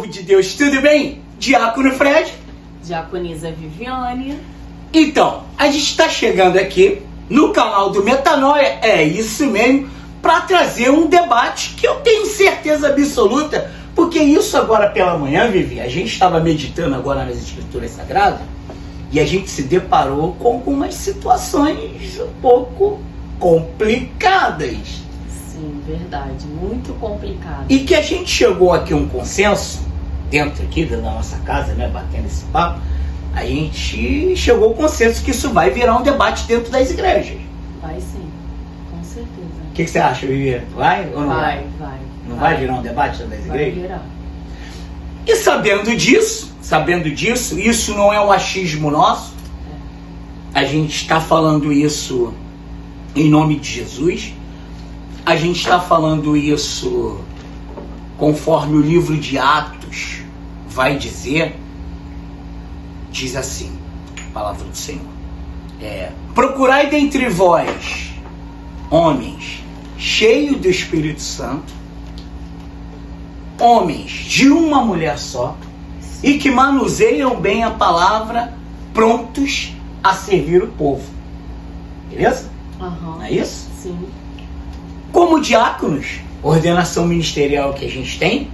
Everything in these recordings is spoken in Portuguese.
povo de Deus, tudo bem? Diácono Fred. Diaconisa Viviane. Então, a gente está chegando aqui no canal do Metanoia, é isso mesmo, para trazer um debate que eu tenho certeza absoluta, porque isso agora pela manhã, Vivi, a gente estava meditando agora nas Escrituras Sagradas e a gente se deparou com algumas situações um pouco complicadas. Sim, verdade, muito complicado. E que a gente chegou aqui a um consenso, dentro aqui da nossa casa, né, batendo esse papo, a gente chegou ao consenso que isso vai virar um debate dentro das igrejas. Vai sim, com certeza. O que você acha, Vivi? Vai ou não vai? Vai. Não vai virar um debate dentro das Vai igrejas? virar. E sabendo disso, isso não é um achismo nosso. A gente está falando isso em nome de Jesus. A gente está falando isso conforme o livro de Atos vai dizer. Diz assim, a palavra do Senhor. Procurai dentre vós homens cheios do Espírito Santo, homens de uma mulher só, e que manuseiam bem a palavra, prontos a servir o povo. Beleza? Aham. É isso? Sim. Como diáconos, ordenação ministerial que a gente tem,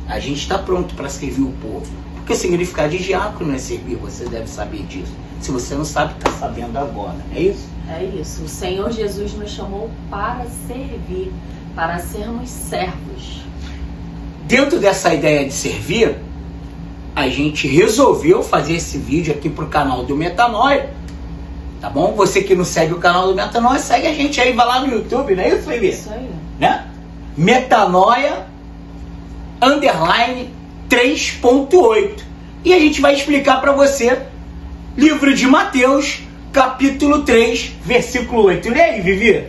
a gente está pronto para servir o povo. Porque o significado de diácono é servir, você deve saber disso. Se você não sabe, está sabendo agora, é isso? É isso. O Senhor Jesus nos chamou para servir, para sermos servos. Dentro dessa ideia de servir, a gente resolveu fazer esse vídeo aqui pro canal do Metanoia. Tá bom? Você que não segue o canal do Metanoia, segue a gente aí, vai lá no YouTube, não é isso, Felipe? Isso aí. Né? Metanoia _ 3.8. E a gente vai explicar para você livro de Mateus, capítulo 3, versículo 8. Lê aí, Vivi.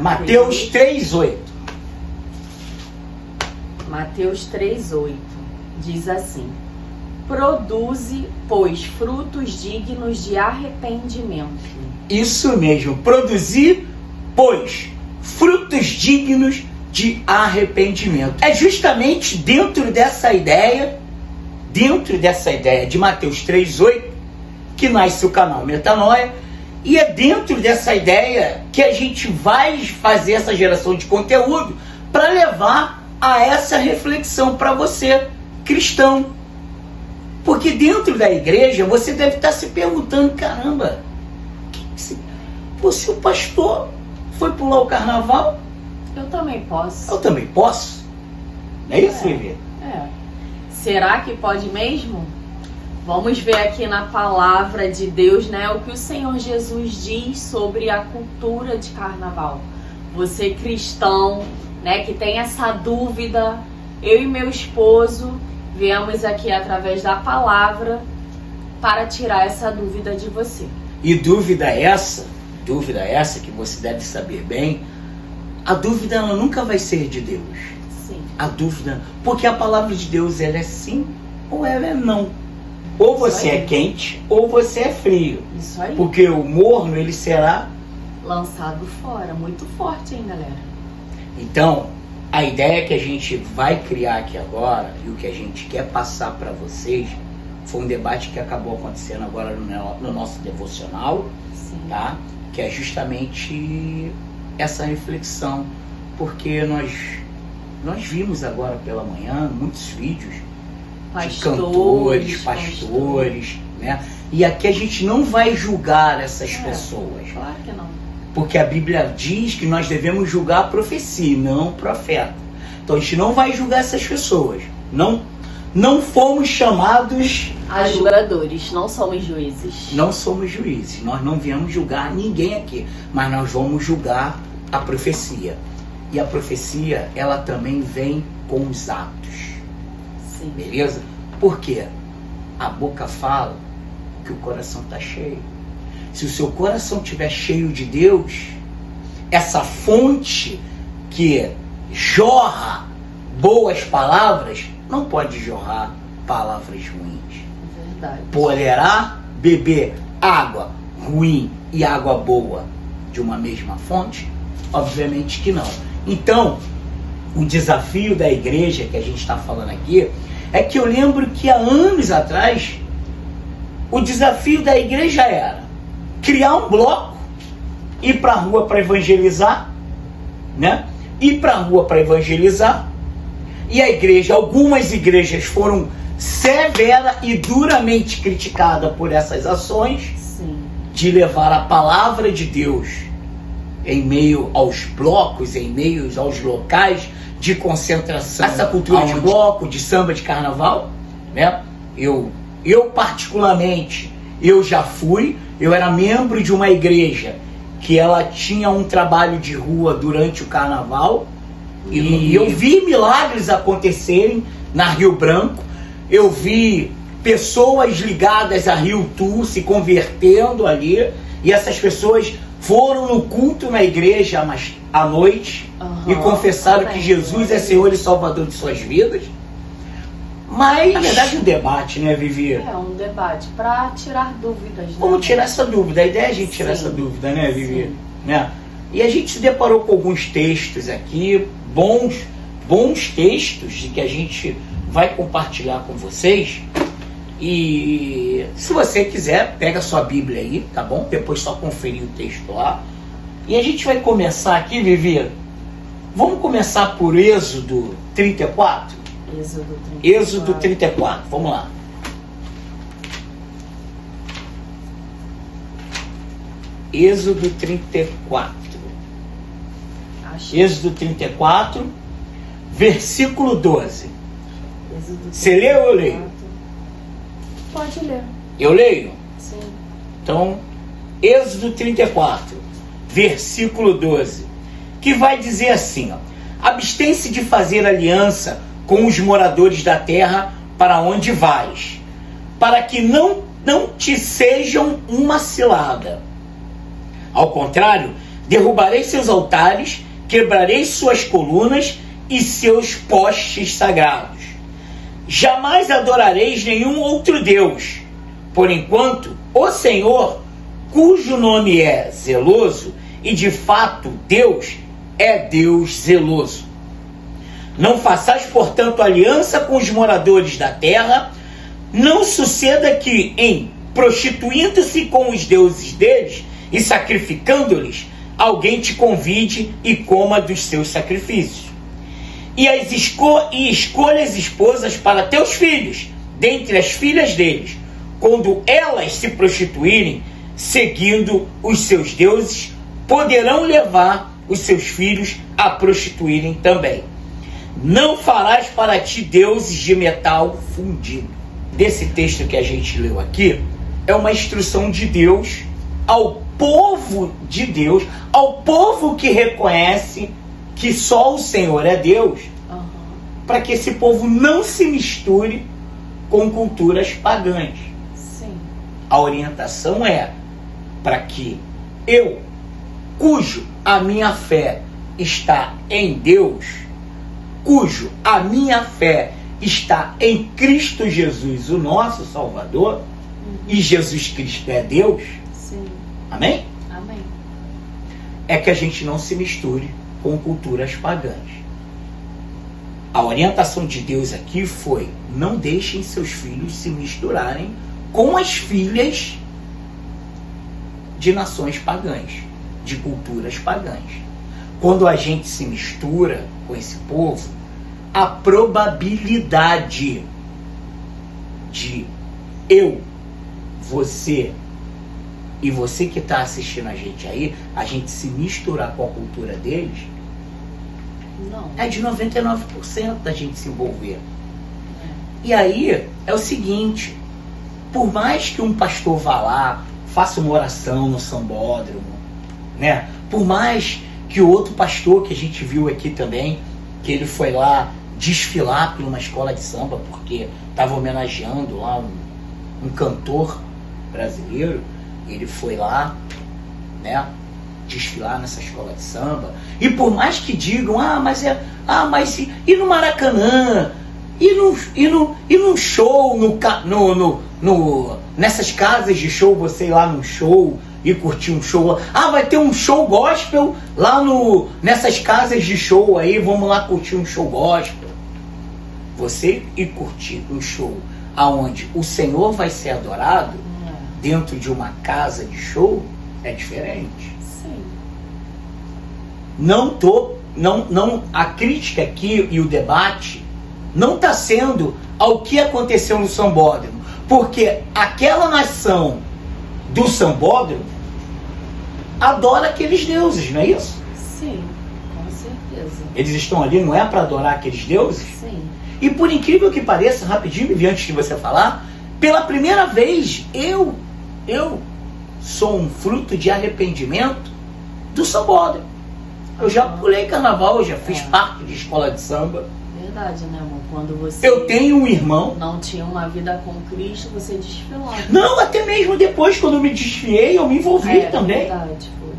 Mateus 3:8. Mateus 3:8 diz assim: produze, pois, frutos dignos de arrependimento. Isso mesmo, produzir, pois, frutos dignos de arrependimento. É justamente dentro dessa ideia de Mateus 3:8, que nasce o canal Metanoia, e é dentro dessa ideia que a gente vai fazer essa geração de conteúdo para levar a essa reflexão para você, cristão. Porque dentro da igreja você deve estar se perguntando, caramba, se o pastor foi pular o carnaval, Eu também posso. eu também posso? Não é isso, Vivi? Será que pode mesmo? Vamos ver aqui na palavra de Deus, né, o que o Senhor Jesus diz sobre a cultura de carnaval. Você cristão, né, que tem essa dúvida, eu e meu esposo viemos aqui através da palavra para tirar essa dúvida de você. E dúvida essa que você deve saber bem, a dúvida ela nunca vai ser de Deus. Sim. A dúvida, porque a palavra de Deus ela é sim ou ela é não. Ou você é quente ou você é frio. Isso aí. Porque o morno ele será. Lançado fora. Muito forte, hein, galera? Então, a ideia que a gente vai criar aqui agora e o que a gente quer passar para vocês foi um debate que acabou acontecendo agora no nosso devocional, Sim. tá? Que é justamente essa reflexão, porque nós vimos agora pela manhã muitos vídeos de pastores, né? E aqui a gente não vai julgar essas pessoas. Claro que não. Porque a Bíblia diz que nós devemos julgar a profecia, não o profeta. Então a gente não vai julgar essas pessoas. Não fomos chamados a julgadores, não somos juízes. Não somos juízes. Nós não viemos julgar ninguém aqui, mas nós vamos julgar a profecia. E a profecia, ela também vem com os atos. Sim. Beleza? Por quê? A boca fala que o coração está cheio. Se o seu coração estiver cheio de Deus, essa fonte que jorra boas palavras, não pode jorrar palavras ruins. Verdade. Poderá beber água ruim e água boa de uma mesma fonte? Obviamente que não. Então, o desafio da igreja que a gente está falando aqui, é que eu lembro que há anos atrás, o desafio da igreja era criar um bloco, ir para a rua para evangelizar, né? Ir para a rua para evangelizar, e a igreja, algumas igrejas foram severa e duramente criticada por essas ações. Sim. De levar a palavra de Deus em meio aos blocos, em meio aos locais de concentração. Essa cultura de bloco, de samba, de carnaval, né? Eu particularmente, eu era membro de uma igreja que ela tinha um trabalho de rua durante o carnaval, e eu vi milagres acontecerem na Rio Branco. Eu vi pessoas ligadas a Rio Tour se convertendo ali, e essas pessoas foram no culto na igreja à noite e confessaram que Jesus é Senhor e Salvador de suas vidas. Mas, na verdade, um debate, né, Vivi? É um debate para tirar dúvidas, né? Vamos tirar essa dúvida. A ideia é a gente tirar essa dúvida, né, Vivi? Né? E a gente se deparou com alguns textos aqui, bons textos, de que a gente vai compartilhar com vocês. E se você quiser, pega a sua Bíblia aí, tá bom? Depois só conferir o texto lá. E a gente vai começar aqui, Vivi. Vamos começar por Êxodo 34? Êxodo 34, vamos lá. Êxodo 34. Achei. Êxodo 34, versículo 12. Êxodo 34. Você leu ou eu leio? Pode ler. Eu leio? Sim. Então, Êxodo 34, versículo 12, que vai dizer assim, ó: abstém-se de fazer aliança com os moradores da terra para onde vais, para que não te sejam uma cilada. Ao contrário, derrubarei seus altares, quebrarei suas colunas e seus postes sagrados. Jamais adorareis nenhum outro Deus. Por enquanto, o Senhor, cujo nome é zeloso, e de fato Deus é Deus zeloso. Não façais, portanto, aliança com os moradores da terra. Não suceda que, em prostituindo-se com os deuses deles e sacrificando-lhes, alguém te convide e coma dos seus sacrifícios. E escolhas esposas para teus filhos, dentre as filhas deles, quando elas se prostituírem, seguindo os seus deuses, poderão levar os seus filhos a prostituírem também. Não farás para ti deuses de metal fundido. Desse texto que a gente leu aqui, é uma instrução de Deus ao povo de Deus, ao povo que reconhece que só o Senhor é Deus, para que esse povo não se misture com culturas pagãs. Sim. A orientação é para que eu, cujo a minha fé está em Deus, cujo a minha fé está em Cristo Jesus, o nosso Salvador, e Jesus Cristo é Deus. Sim. Amém? Amém. É que a gente não se misture com culturas pagãs. A orientação de Deus aqui foi: não deixem seus filhos se misturarem com as filhas de nações pagãs, de culturas pagãs. Quando a gente se mistura com esse povo, a probabilidade de eu, você e você que está assistindo a gente aí, a gente se misturar com a cultura deles, não, é de 99% da gente se envolver. E aí é o seguinte: por mais que um pastor vá lá, faça uma oração no sambódromo, né? Por mais que o outro pastor que a gente viu aqui também, que ele foi lá desfilar por uma escola de samba, porque estava homenageando lá um cantor brasileiro, ele foi lá, né, desfilar nessa escola de samba. E por mais que digam, mas e no Maracanã, e no show, nessas casas de show, você ir lá num show ir curtir um show. Ah, vai ter um show gospel lá nessas casas de show aí, vamos lá curtir um show gospel. Você ir curtir um show aonde o Senhor vai ser adorado dentro de uma casa de show é diferente. Sim. A crítica aqui e o debate não está sendo ao que aconteceu no Sambódromo, porque aquela nação do Sambódromo adora aqueles deuses, não é isso? Sim, com certeza. Eles estão ali, não é para adorar aqueles deuses? Sim. E por incrível que pareça, rapidinho, antes de você falar, pela primeira vez eu sou um fruto de arrependimento do Sambódromo. Eu já pulei carnaval, eu já fiz parte de escola de samba. Verdade, né, amor? Quando você Eu tenho um irmão. não tinha uma vida com Cristo, você desfilou. Não, até mesmo depois, quando eu me desfiei, eu me envolvi também. Verdade, foi.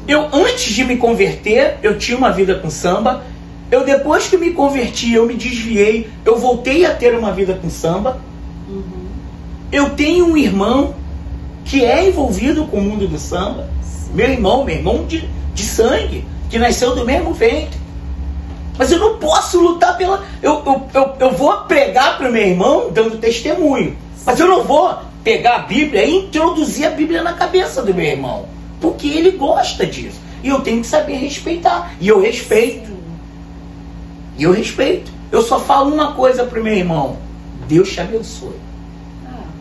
Eu, antes de me converter, eu tinha uma vida com samba. Eu, depois que me converti, eu me desviei, eu voltei a ter uma vida com samba. Uhum. Eu tenho um irmão que é envolvido com o mundo do samba. Sim. Meu irmão de sangue, que nasceu do mesmo ventre. Mas eu não posso lutar pela... Eu vou pregar para o meu irmão dando testemunho. Mas eu não vou pegar a Bíblia e introduzir a Bíblia na cabeça do meu irmão. Porque ele gosta disso. E eu tenho que saber respeitar. E eu respeito. Sim. E eu respeito. Eu só falo uma coisa para o meu irmão. Deus te abençoe.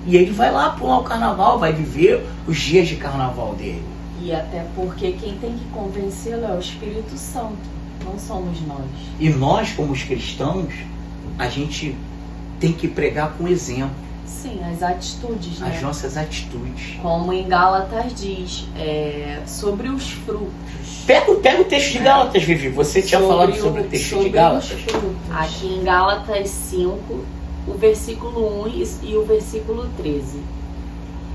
E ele vai lá pular o carnaval, vai viver os dias de carnaval dele. E até porque quem tem que convencê-lo é o Espírito Santo, não somos nós. E nós, como os cristãos, a gente tem que pregar com exemplo. Sim, as atitudes, né? As nossas atitudes. Como em Gálatas diz, sobre os frutos. Pega o texto de Gálatas, Vivi. Você tinha falado sobre o texto de Gálatas. Aqui em Gálatas 5, o versículo 1 e o versículo 13.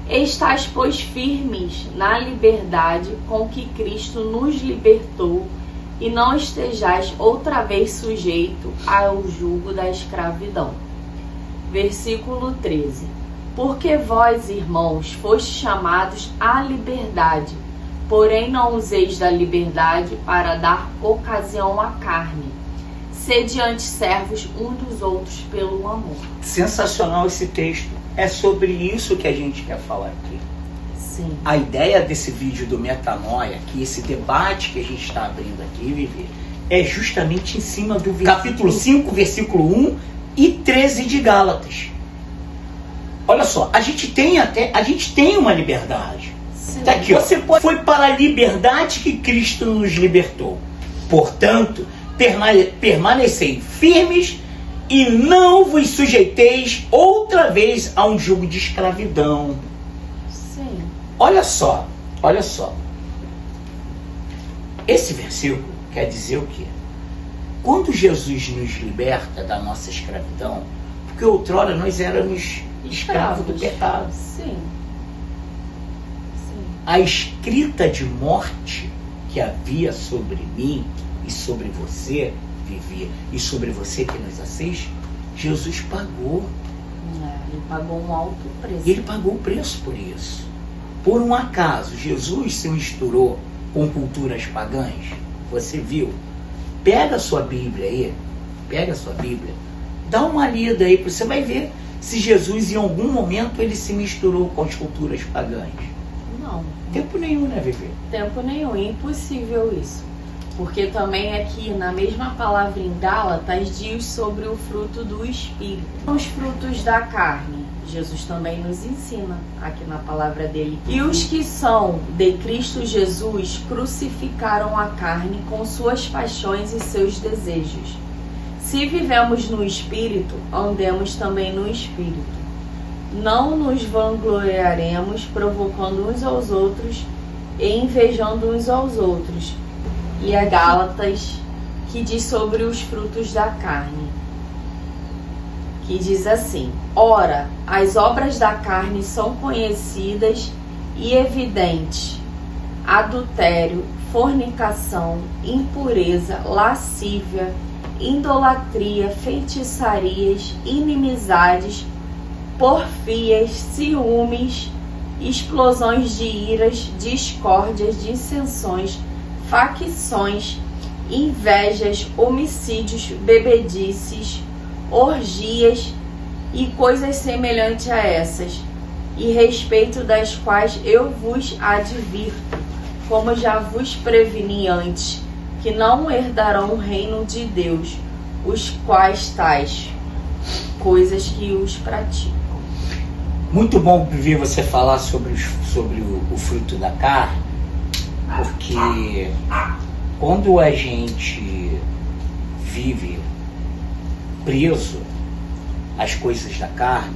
Estais, pois, firmes na liberdade com que Cristo nos libertou, e não estejais outra vez sujeito ao jugo da escravidão. Versículo 13. Porque vós, irmãos, fostes chamados à liberdade, porém não useis da liberdade para dar ocasião à carne. Sede antes servos uns dos outros pelo amor. Sensacional esse texto. É sobre isso que a gente quer falar aqui. Sim. A ideia desse vídeo do Metanoia, que esse debate que a gente está abrindo aqui, Vivi, é justamente em cima do capítulo 5, versículo 1 e 13 de Gálatas. Olha só, a gente tem uma liberdade. Sim. Tá aqui, ó. Foi para a liberdade que Cristo nos libertou. Portanto, permanecei firmes e não vos sujeiteis outra vez a um jugo de escravidão. Sim. Olha só. Esse versículo quer dizer o quê? Quando Jesus nos liberta da nossa escravidão, porque outrora nós éramos escravos do pecado. Sim. A escrita de morte que havia sobre mim e sobre você, Vivi, e sobre você que nos assiste, Jesus pagou. Ele pagou um alto preço. E ele pagou o preço por isso. Por um acaso, Jesus se misturou com culturas pagãs? Você viu? Pega a sua Bíblia aí, dá uma lida aí, você vai ver se Jesus em algum momento ele se misturou com as culturas pagãs. Não. Tempo nenhum, né, Vivi? Tempo nenhum, impossível isso. Porque também aqui na mesma palavra em Gálatas diz sobre o fruto do Espírito. Os frutos da carne, Jesus também nos ensina aqui na palavra dele. E os que são de Cristo Jesus crucificaram a carne com suas paixões e seus desejos. Se vivemos no Espírito, andemos também no Espírito. Não nos vangloriaremos provocando uns aos outros e invejando uns aos outros. E a Gálatas, que diz sobre os frutos da carne, que diz assim: ora, as obras da carne são conhecidas e evidentes: adultério, fornicação, impureza, lascívia, idolatria, feitiçarias, inimizades, porfias, ciúmes, explosões de iras, discórdias, dissensões, facções, invejas, homicídios, bebedices, orgias e coisas semelhantes a essas, e respeito das quais eu vos advirto, como já vos preveni antes, que não herdarão o reino de Deus, os quais tais coisas que os praticam. Muito bom ver você falar sobre o fruto da carne, porque quando a gente vive preso às coisas da carne,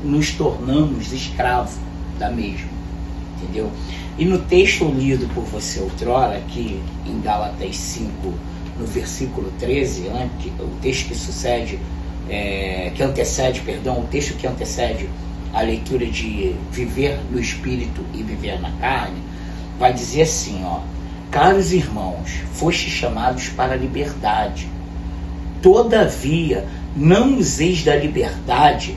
nos tornamos escravos da mesma, entendeu? E no texto lido por você outrora, aqui em Gálatas 5, no versículo 13, o texto o texto que antecede a leitura de viver no Espírito e viver na carne, vai dizer assim, ó: caros irmãos, fostes chamados para a liberdade. Todavia, não useis da liberdade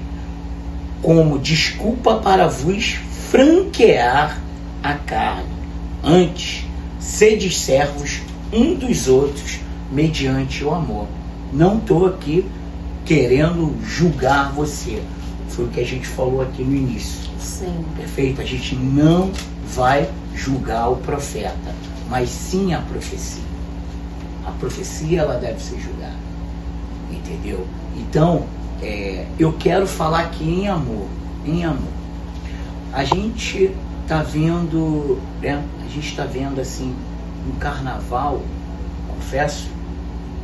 como desculpa para vos franquear a carne. Antes, sedes servos um dos outros mediante o amor. Não estou aqui querendo julgar você. Foi o que a gente falou aqui no início. Sim. Perfeito? A gente não vai julgar o profeta, mas sim a profecia. A profecia, ela deve ser julgada. Entendeu? Então, eu quero falar aqui em amor. Em amor. A gente está vendo, né? A gente está vendo assim, um carnaval, confesso,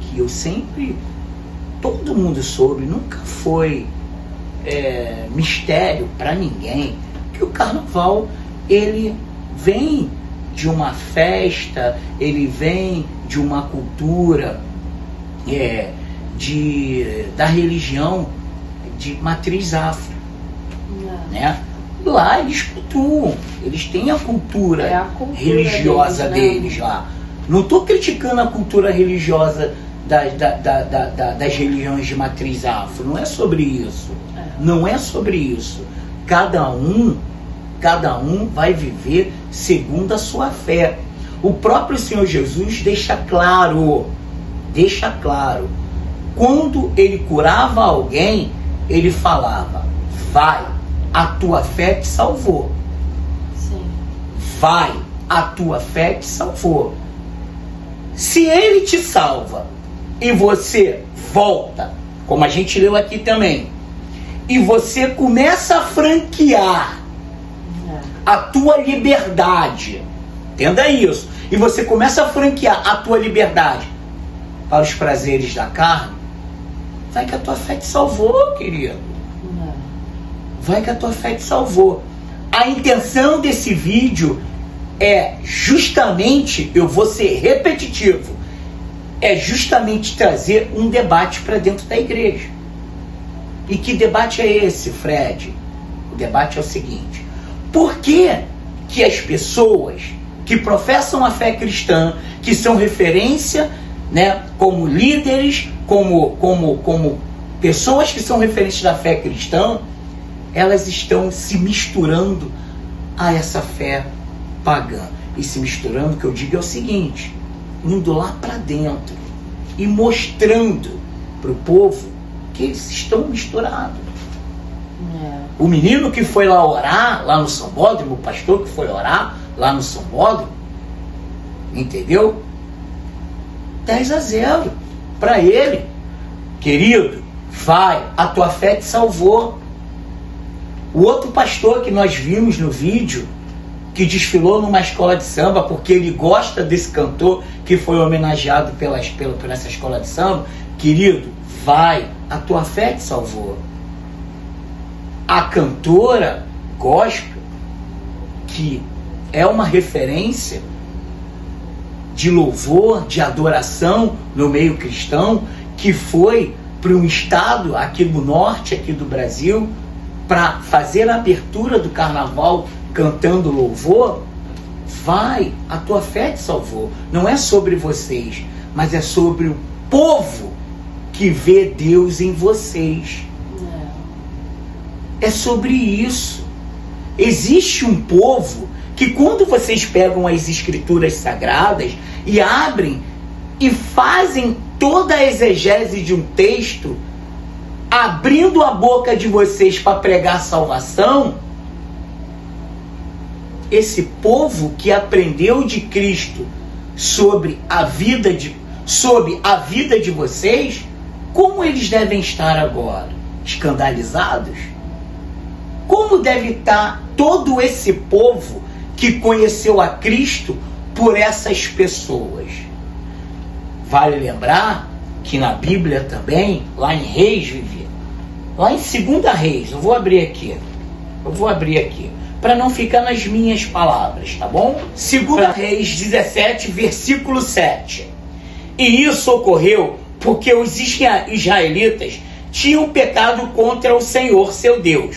que eu sempre, todo mundo soube, nunca foi mistério para ninguém, que o carnaval, ele vem de uma festa, ele vem de uma cultura da religião de matriz afro, né? Lá eles cultuam, eles têm a cultura, religiosa deles lá. Não estou criticando a cultura religiosa das religiões de matriz afro, não é sobre isso. Não é sobre isso. Cada um vai viver segundo a sua fé. O próprio Senhor Jesus deixa claro, quando ele curava alguém, ele falava: vai, a tua fé te salvou. Sim. Vai, a tua fé te salvou. Se ele te salva e você volta, como a gente leu aqui também, e você começa a franquear a tua liberdade, entenda isso, e você começa a franquear a tua liberdade para os prazeres da carne, vai que a tua fé te salvou, querido. Vai que a tua fé te salvou. A intenção desse vídeo é justamente, eu vou ser repetitivo, é justamente trazer um debate para dentro da igreja. E que debate é esse, Fred? O debate é o seguinte: por que as pessoas que professam a fé cristã, que são referência, né, como líderes, como pessoas que são referentes da fé cristã, elas estão se misturando a essa fé pagã? E se misturando, o que eu digo é o seguinte: indo lá para dentro e mostrando para o povo que eles estão misturados. O menino que foi lá orar, lá no Sambódromo, o pastor que foi orar lá no Sambódromo, entendeu? 10-0 para ele. Querido, vai, a tua fé te salvou. O outro pastor que nós vimos no vídeo, que desfilou numa escola de samba, porque ele gosta desse cantor que foi homenageado por essa escola de samba, querido, vai, a tua fé te salvou. A cantora gospel, que é uma referência de louvor, de adoração no meio cristão, que foi para um estado aqui do norte, aqui do Brasil, para fazer a abertura do carnaval cantando louvor, vai, a tua fé te salvou. Não é sobre vocês, mas é sobre o povo que vê Deus em vocês. É sobre isso. Existe um povo que, quando vocês pegam as escrituras sagradas e abrem e fazem toda a exegese de um texto, abrindo a boca de vocês para pregar salvação, esse povo que aprendeu de Cristo sobre a vida de vocês, como eles devem estar agora? Escandalizados? Como deve estar todo esse povo que conheceu a Cristo por essas pessoas? Vale lembrar que na Bíblia também, lá em Reis, Vivi, lá em 2 Reis, eu vou abrir aqui, para não ficar nas minhas palavras, tá bom? 2 Reis 17, versículo 7. E isso ocorreu porque os israelitas tinham pecado contra o Senhor, seu Deus,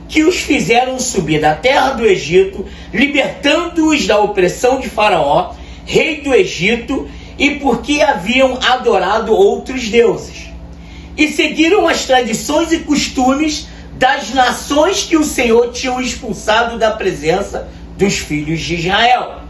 que os fizeram subir da terra do Egito, libertando-os da opressão de Faraó, rei do Egito, e porque haviam adorado outros deuses. E seguiram as tradições e costumes das nações que o Senhor tinha expulsado da presença dos filhos de Israel,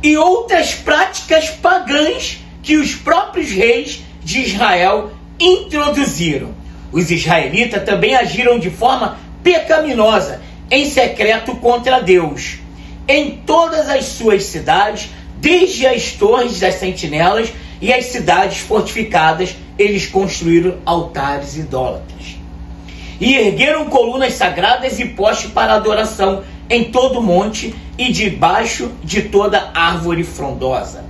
e outras práticas pagãs que os próprios reis de Israel introduziram. Os israelitas também agiram de forma pecaminosa, em secreto contra Deus. Em todas as suas cidades, desde as torres das sentinelas e as cidades fortificadas, eles construíram altares idólatras. E ergueram colunas sagradas e postes para adoração em todo monte e debaixo de toda árvore frondosa.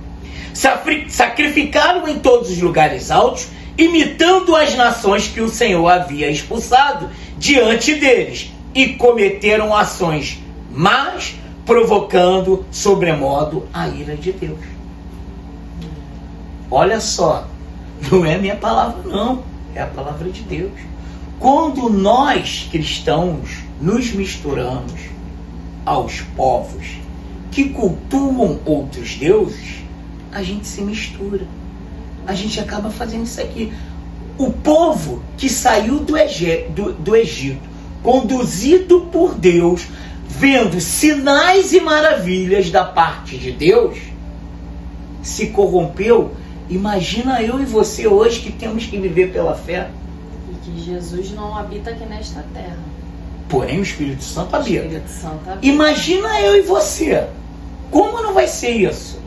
Sacrificaram em todos os lugares altos, imitando as nações que o Senhor havia expulsado diante deles, e cometeram ações más, provocando sobremodo a ira de Deus. Olha só, não é minha palavra não, é a palavra de Deus. Quando nós cristãos nos misturamos aos povos que cultuam outros deuses, a gente se mistura. A gente acaba fazendo isso aqui. O povo que saiu do Egito, conduzido por Deus, vendo sinais e maravilhas da parte de Deus, se corrompeu. Imagina eu e você hoje, que temos que viver pela fé. E que Jesus não habita aqui nesta terra. Porém o Espírito Santo habita. O Espírito Santo habita. Imagina eu e você. Como não vai ser isso?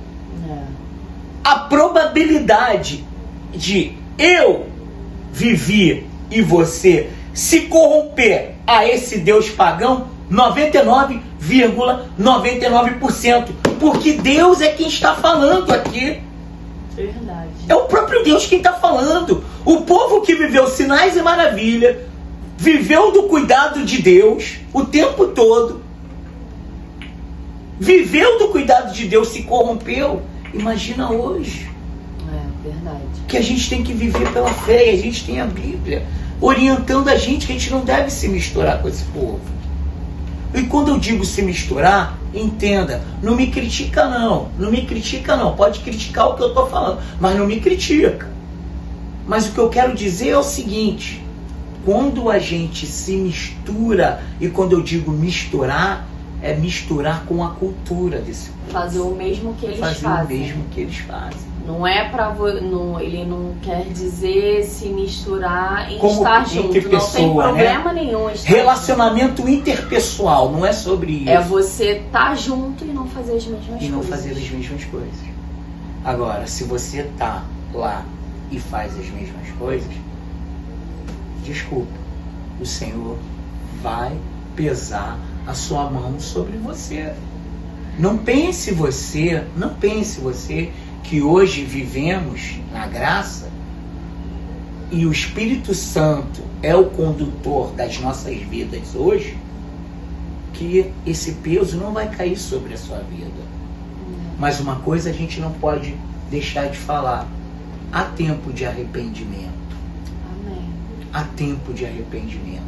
A probabilidade de eu viver e você se corromper a esse Deus pagão, 99,99%. Porque Deus é quem está falando aqui. Verdade. É o próprio Deus quem está falando. O povo que viveu sinais e maravilhas, viveu do cuidado de Deus o tempo todo, viveu do cuidado de Deus, se corrompeu. Imagina hoje. É verdade. Que a gente tem que viver pela fé, e a gente tem a Bíblia orientando a gente que a gente não deve se misturar com esse povo. E quando eu digo se misturar, entenda, não me critica não, pode criticar o que eu estou falando, mas não me critica. Mas o que eu quero dizer é o seguinte: quando a gente se mistura, e quando eu digo misturar, é misturar com a cultura desse povo. Fazer o mesmo que eles fazem. Fazer o mesmo que eles fazem. Não é pra... ele não quer dizer se misturar em Como estar junto. pessoa, não tem problema nenhum estar relacionamento junto. Interpessoal, não é sobre isso. É você estar junto e não fazer as mesmas coisas. E não fazer as mesmas coisas. Agora, se você tá lá e faz as mesmas coisas, desculpa, o Senhor vai pesar a sua mão sobre você. Não pense você que hoje vivemos na graça e o Espírito Santo é o condutor das nossas vidas hoje, que esse peso não vai cair sobre a sua vida. Mas uma coisa a gente não pode deixar de falar: há tempo de arrependimento. Amém. Há tempo de arrependimento.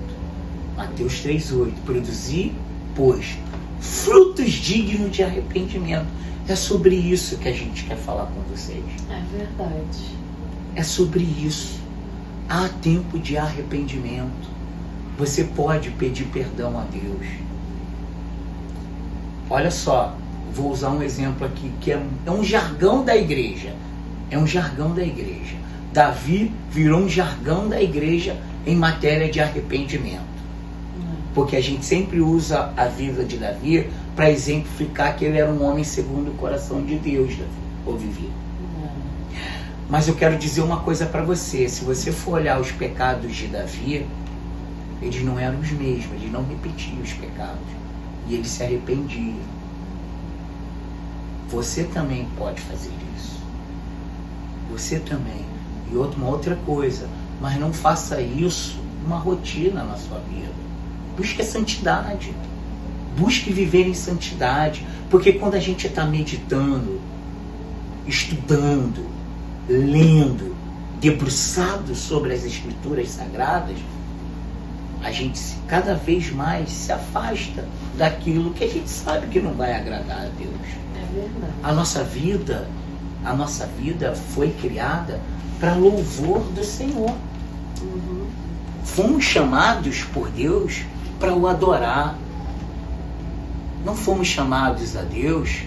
Mateus 3,8: produzir, pois, frutos dignos de arrependimento. É sobre isso que a gente quer falar com vocês. É verdade. É sobre isso. Há tempo de arrependimento. Você pode pedir perdão a Deus. Olha só, vou usar um exemplo aqui que é um jargão da igreja. É um jargão da igreja. Davi virou um jargão da igreja em matéria de arrependimento. Porque a gente sempre usa a vida de Davi para exemplificar que ele era um homem segundo o coração de Deus, Davi, ou Vivi. Mas eu quero dizer uma coisa para você. Se você for olhar os pecados de Davi, eles não eram os mesmos, ele não repetia os pecados. E ele se arrependia. Você também pode fazer isso. Você também. E uma outra coisa, mas não faça isso uma rotina na sua vida. Busque a santidade. Busque viver em santidade. Porque quando a gente está meditando, estudando, lendo, debruçado sobre as escrituras sagradas, a gente cada vez mais se afasta daquilo que a gente sabe que não vai agradar a Deus. É verdade. A nossa vida foi criada para louvor do Senhor. Fomos chamados por Deus para o adorar. Não fomos chamados a Deus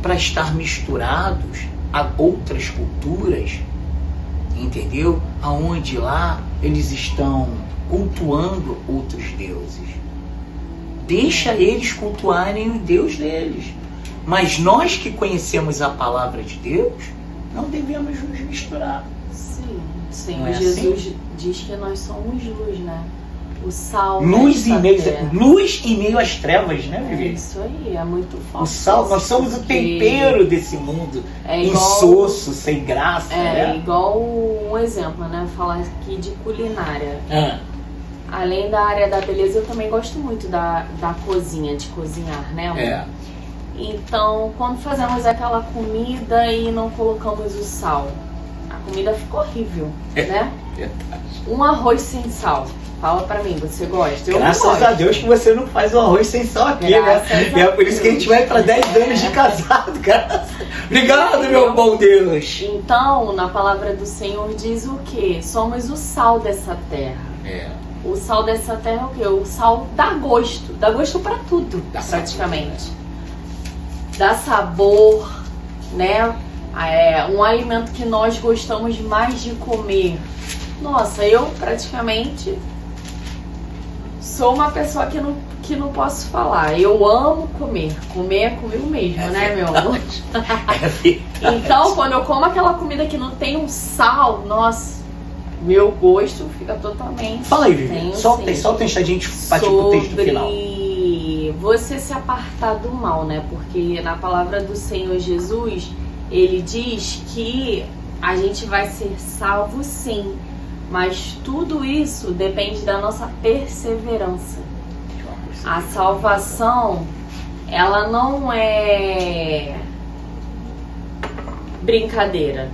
para estar misturados a outras culturas, entendeu? Aonde lá eles estão cultuando outros deuses. Deixa eles cultuarem o Deus deles. Mas nós que conhecemos a palavra de Deus, não devemos nos misturar. Sim, o Senhor É Jesus assim? diz que nós somos luz, né? O sal Luz desta terra. em meio às trevas, né, É Vivi? isso aí, é muito forte. O sal, nós somos o tempero desse mundo insosso, sem graça. É igual um exemplo, né? Falar aqui de culinária. Além da área da beleza, eu também gosto muito da cozinha, de cozinhar, né, amor? Então, quando fazemos aquela comida e não colocamos o sal, a comida fica horrível, né? Um arroz sem sal. Fala pra mim, você gosta? Eu Graças não gosto. a Deus que você não faz o arroz sem sal aqui, Graças né? a E é por isso que a gente vai para 10 anos de casado, cara. Obrigado, meu bom Deus. Então, na palavra do Senhor diz o quê? Somos o sal dessa terra. O sal dessa terra é o quê? O sal dá gosto pra tudo, praticamente. Dá sabor, né? É um alimento que nós gostamos mais de comer. Nossa, eu praticamente sou uma pessoa que não posso falar. Eu amo comer. Comer é comigo mesmo, né, meu amor? Então, quando eu como aquela comida que não tem um sal, nossa, meu gosto fica totalmente... Fala aí, Vivi. Solta a gente partir pro texto final. Você se apartar do mal, né? Porque na palavra do Senhor Jesus, ele diz que a gente vai ser salvo sim, mas tudo isso depende da nossa perseverança. A salvação, ela não é brincadeira,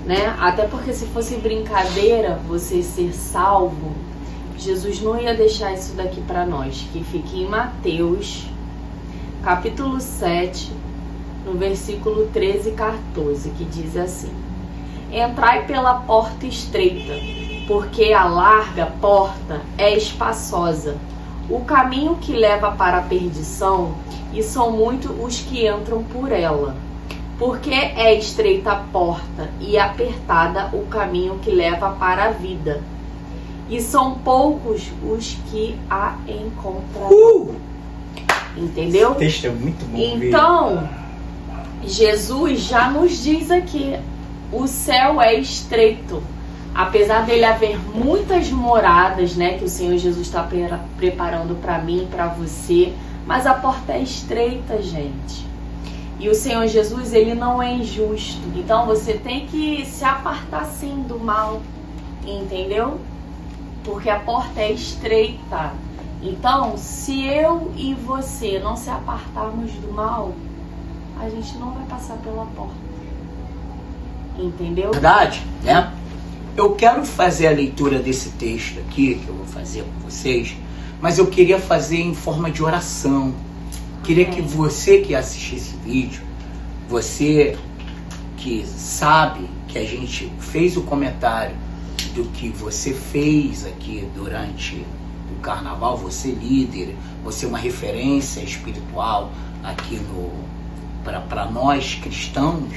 né? Até porque se fosse brincadeira você ser salvo, Jesus não ia deixar isso daqui para nós, que fica em Mateus, capítulo 7, no versículo 13 e 14, que diz assim: Entrai pela porta estreita, porque a larga porta é espaçosa, o caminho que leva para a perdição, e são muitos os que entram por ela. Porque é estreita a porta e apertada o caminho que leva para a vida, e são poucos os que a encontrarão. Entendeu? Esse texto é muito bom. Então, Jesus já nos diz aqui, o céu é estreito. Apesar dele haver muitas moradas, né, que o Senhor Jesus está preparando para mim, para você, mas a porta é estreita, gente. E o Senhor Jesus, ele não é injusto. Então você tem que se apartar sim do mal, entendeu? Porque a porta é estreita. Então, se eu e você não se apartarmos do mal, a gente não vai passar pela porta. Entendeu? Verdade, né? Eu quero fazer a leitura desse texto aqui, que eu vou fazer com vocês, mas eu queria fazer em forma de oração. Queria que você que assistir esse vídeo, você que sabe que a gente fez o comentário do que você fez aqui durante do carnaval, você líder, você uma referência espiritual aqui para nós cristãos,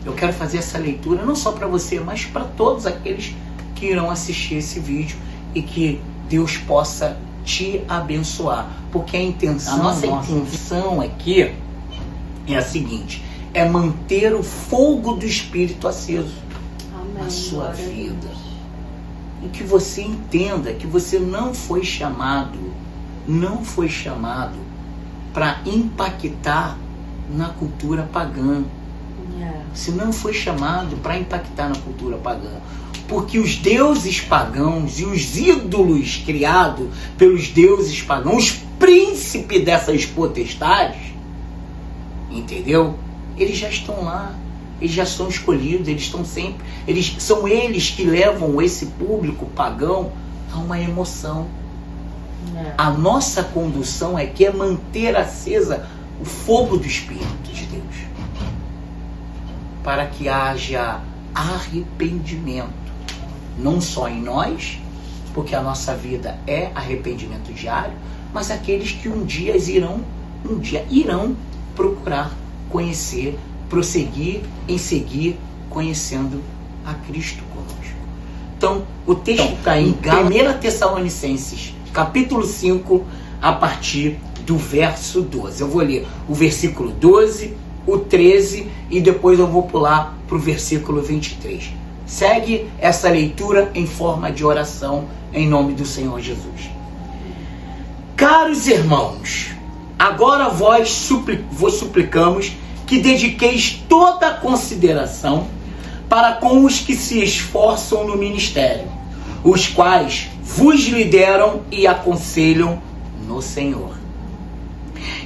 eu quero fazer essa leitura não só para você, mas para todos aqueles que irão assistir esse vídeo, e que Deus possa te abençoar, porque a nossa intenção aqui é a seguinte: é manter o fogo do Espírito aceso na sua vida, e que você entenda que você não foi chamado para impactar na cultura pagã. Você não foi chamado para impactar na cultura pagã, porque os deuses pagãos e os ídolos criados pelos deuses pagãos, os príncipes dessas potestades, entendeu? Eles já estão lá, eles já são escolhidos, são eles que levam esse público pagão a uma emoção. A nossa condução aqui é manter acesa o fogo do Espírito de Deus, para que haja arrependimento, não só em nós, porque a nossa vida é arrependimento diário, mas aqueles que um dia irão procurar conhecer, prosseguir em seguir conhecendo a Cristo conosco. Então, o texto está em 1 Tessalonicenses, capítulo 5, a partir do verso 12. Eu vou ler o versículo 12, o 13 e depois eu vou pular para o versículo 23. Segue essa leitura em forma de oração em nome do Senhor Jesus. Caros irmãos, agora vos suplicamos que dediqueis toda a consideração para com os que se esforçam no ministério, os quais vos lideram e aconselham no Senhor.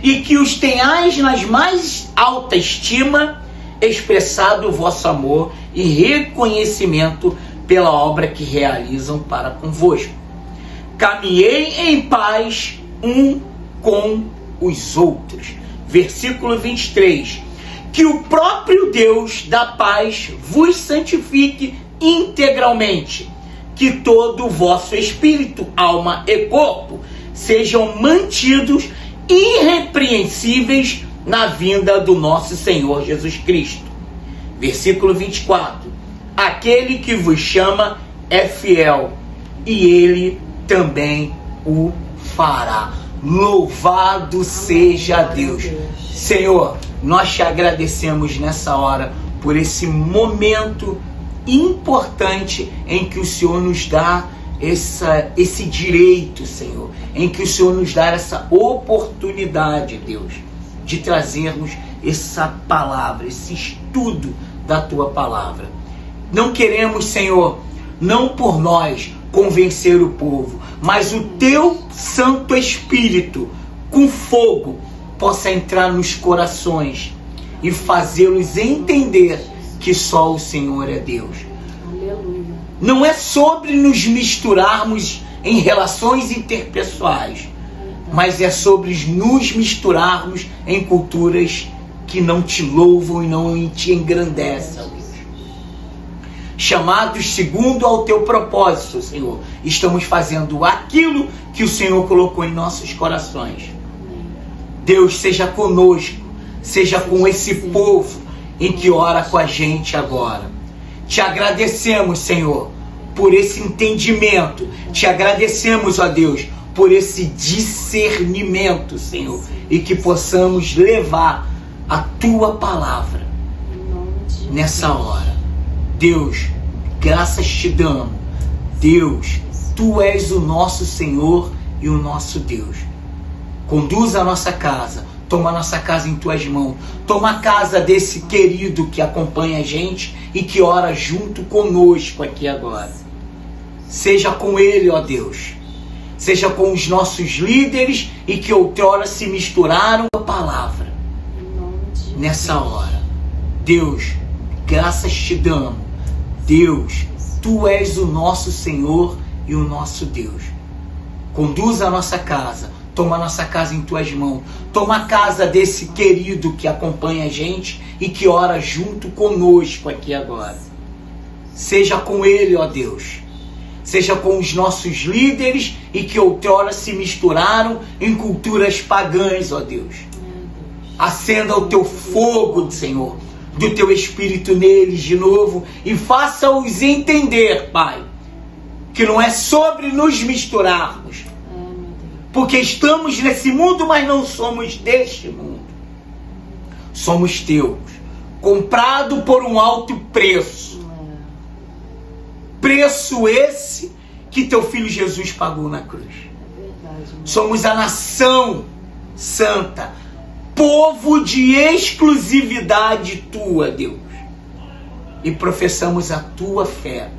E que os tenhais nas mais alta estima, expressado o vosso amor e reconhecimento pela obra que realizam para convosco. Caminhei em paz um com os outros. Versículo 23. Que o próprio Deus da paz vos santifique integralmente. Que todo o vosso espírito, alma e corpo sejam mantidos irrepreensíveis na vinda do nosso Senhor Jesus Cristo. Versículo 24. Aquele que vos chama é fiel, e ele também o fará. Louvado seja Deus. Senhor, nós te agradecemos nessa hora por esse momento importante em que o Senhor nos dá esse direito, Senhor, em que o Senhor nos dá essa oportunidade, Deus, de trazermos essa palavra, esse estudo da tua palavra. Não queremos, Senhor, não por nós convencer o povo, mas o teu Santo Espírito com fogo possa entrar nos corações e fazê-los entender que só o Senhor é Deus. Aleluia. Não é sobre nos misturarmos em relações interpessoais, mas é sobre nos misturarmos em culturas que não te louvam e não te engrandecem, Deus. Chamados segundo ao teu propósito, Senhor, estamos fazendo aquilo que o Senhor colocou em nossos corações. Deus, seja conosco, seja com esse povo em que ora com a gente agora. Te agradecemos, Senhor, por esse entendimento. Te agradecemos, ó Deus, por esse discernimento, Senhor, e que possamos levar a tua palavra nessa hora. Deus, graças te damos. Deus, tu és o nosso Senhor e o nosso Deus. Conduz a nossa casa, toma a nossa casa em tuas mãos, toma a casa desse querido que acompanha a gente e que ora junto conosco aqui agora. Seja com ele, ó Deus, seja com os nossos líderes e que outrora se misturaram com a palavra. Nessa hora, Deus, graças te damos. Deus, tu és o nosso Senhor e o nosso Deus. Conduz a nossa casa, toma a nossa casa em tuas mãos, toma a casa desse querido que acompanha a gente e que ora junto conosco aqui agora. Seja com ele, ó Deus, seja com os nossos líderes e que outrora se misturaram em culturas pagãs, ó Deus. Acenda o teu fogo, Senhor, do teu Espírito neles de novo e faça-os entender, Pai, que não é sobre nos misturarmos, porque estamos nesse mundo, mas não somos deste mundo. Somos teus, comprado por um alto preço. Preço esse que teu Filho Jesus pagou na cruz. Somos a nação santa, povo de exclusividade tua, Deus. E professamos a tua fé.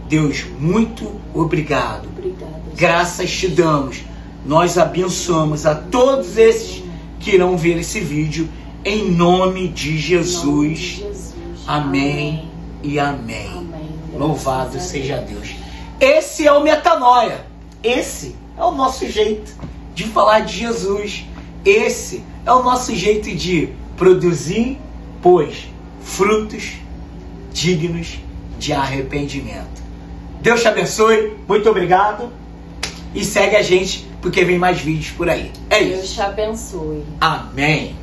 Deus, muito obrigado. Graças te damos. Nós abençoamos a todos esses que irão ver esse vídeo, em nome de Jesus. Amém e amém. Louvado seja Deus. Esse é o Metanoia. Esse é o nosso jeito de falar de Jesus. Esse é o nosso jeito de produzir, pois, frutos dignos de arrependimento. Deus te abençoe. Muito obrigado. E segue a gente, porque vem mais vídeos por aí. É isso. Deus te abençoe. Amém.